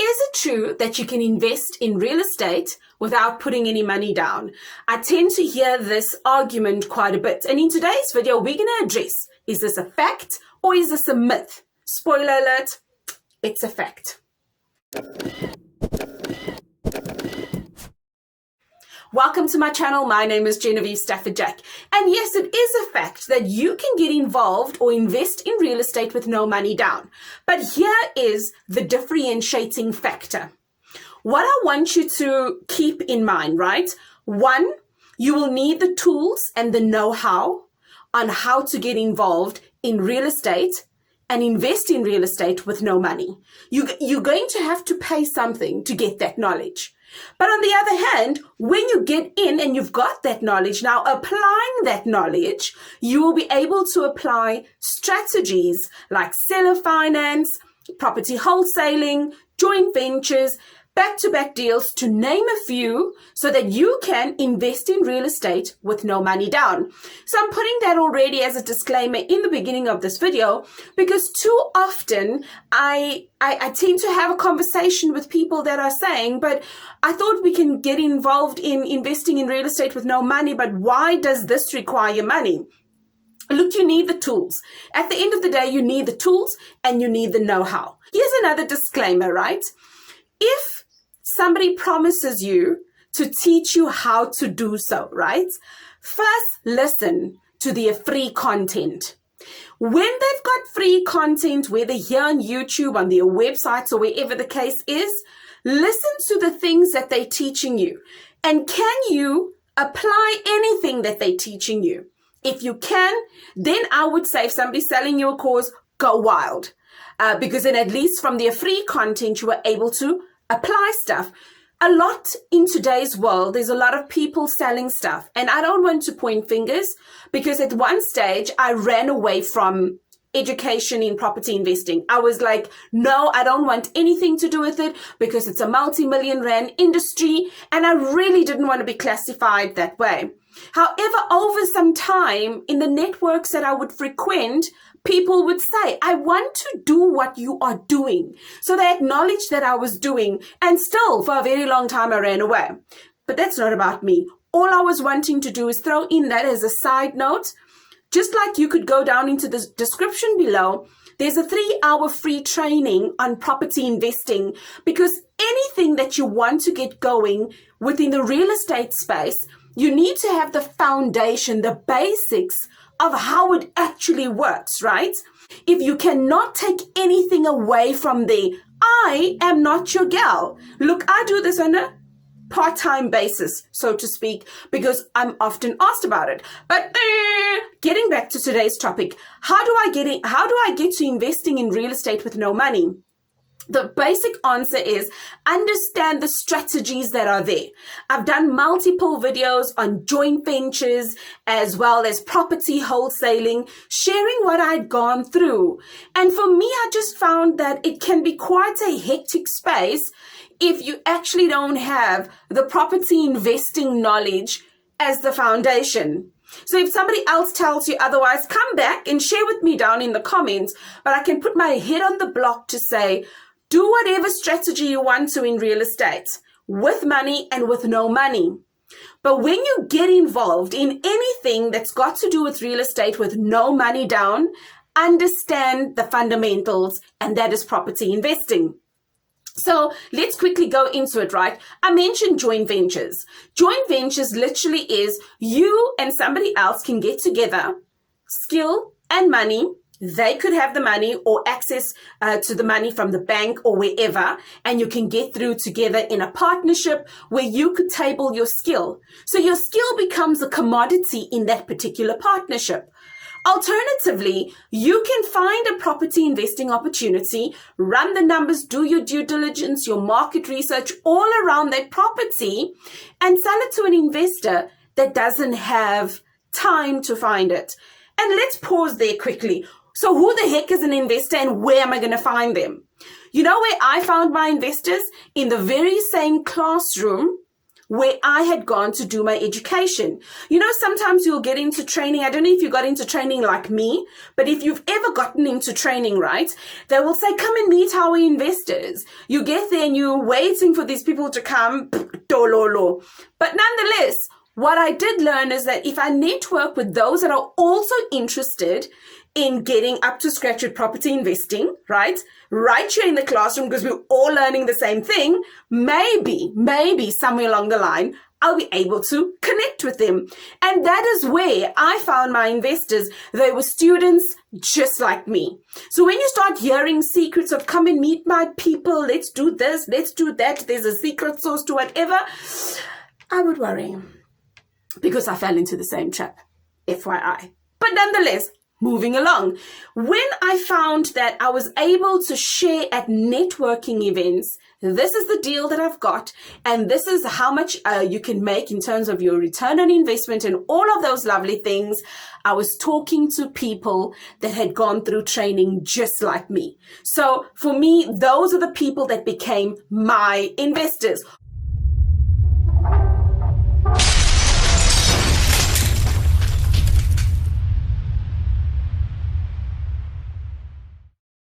Is it true that you can invest in real estate without putting any money down? I tend to hear this argument quite a bit. And in today's video, we're going to address, is this a fact or is this a myth? Spoiler alert, it's a fact. Welcome to my channel. My name is Genevieve Stafford-Jack. And yes, it is a fact that you can get involved or invest in real estate with no money down. But here is the differentiating factor. What I want you to keep in mind, right? One, you will need the tools and the know-how on how to get involved in real estate and invest in real estate with no money. You're going to have to pay something to get that knowledge. But on the other hand, when you get in and you've got that knowledge, now applying that knowledge, you will be able to apply strategies like seller finance, property wholesaling, joint ventures, back-to-back deals, to name a few, so that you can invest in real estate with no money down. So I'm putting that already as a disclaimer in the beginning of this video, because too often I tend to have a conversation with people that are saying, but I thought we can get involved in investing in real estate with no money, but why does this require money? Look, you need the tools. At the end of the day, you need the tools and you need the know-how. Here's another disclaimer, right? If somebody promises you to teach you how to do so, right? First, listen to their free content. When they've got free content, whether here on YouTube, on their websites, or wherever the case is, listen to the things that they're teaching you. And can you apply anything that they're teaching you? If you can, then I would say if somebody's selling you a course, go wild. Because then at least from their free content, you are able to apply stuff. A lot in today's world, there's a lot of people selling stuff. And I don't want to point fingers, because at one stage I ran away from education in property investing. I was like, no, I don't want anything to do with it because it's a multi-million rand industry. And I really didn't want to be classified that way. However, over some time in the networks that I would frequent, people would say, I want to do what you are doing. So they acknowledged that I was doing, and still for a very long time I ran away. But that's not about me. All I was wanting to do is throw in that as a side note. Just like you could go down into the description below, there's a 3-hour free training on property investing, because anything that you want to get going within the real estate space, you need to have the foundation, the basics of how it actually works, right? If you cannot take anything away from there, I am not your gal. Look, I do this on a part-time basis, so to speak, because I'm often asked about it. But getting back to today's topic, how do I get to investing in real estate with no money? The basic answer is understand the strategies that are there. I've done multiple videos on joint ventures as well as property wholesaling, sharing what I'd gone through. And for me, I just found that it can be quite a hectic space if you actually don't have the property investing knowledge as the foundation. So if somebody else tells you otherwise, come back and share with me down in the comments. But I can put my head on the block to say, do whatever strategy you want to in real estate, with money and with no money. But when you get involved in anything that's got to do with real estate with no money down, understand the fundamentals, and that is property investing. So let's quickly go into it, right? I mentioned joint ventures. Joint ventures literally is you and somebody else can get together, skill and money. They could have the money or access to the money from the bank or wherever, and you can get through together in a partnership where you could table your skill. So your skill becomes a commodity in that particular partnership. Alternatively, you can find a property investing opportunity, run the numbers, do your due diligence, your market research all around that property, and sell it to an investor that doesn't have time to find it. And let's pause there quickly. So who the heck is an investor and where am I going to find them? You know where I found my investors? In the very same classroom where I had gone to do my education. You know, sometimes you'll get into training. I don't know if you got into training like me, but if you've ever gotten into training, right, they will say, come and meet our investors. You get there and you're waiting for these people to come, dololo. But nonetheless, what I did learn is that if I network with those that are also interested in getting up to scratch with property investing, right here in the classroom, because we're all learning the same thing, maybe somewhere along the line, I'll be able to connect with them. And that is where I found my investors. They were students just like me. So when you start hearing secrets of come and meet my people, let's do this, let's do that, there's a secret sauce to whatever, I would worry, because I fell into the same trap, FYI. But nonetheless, moving along, when I found that I was able to share at networking events, this is the deal that I've got, and this is how much you can make in terms of your return on investment and all of those lovely things. I was talking to people that had gone through training just like me. So for me, those are the people that became my investors.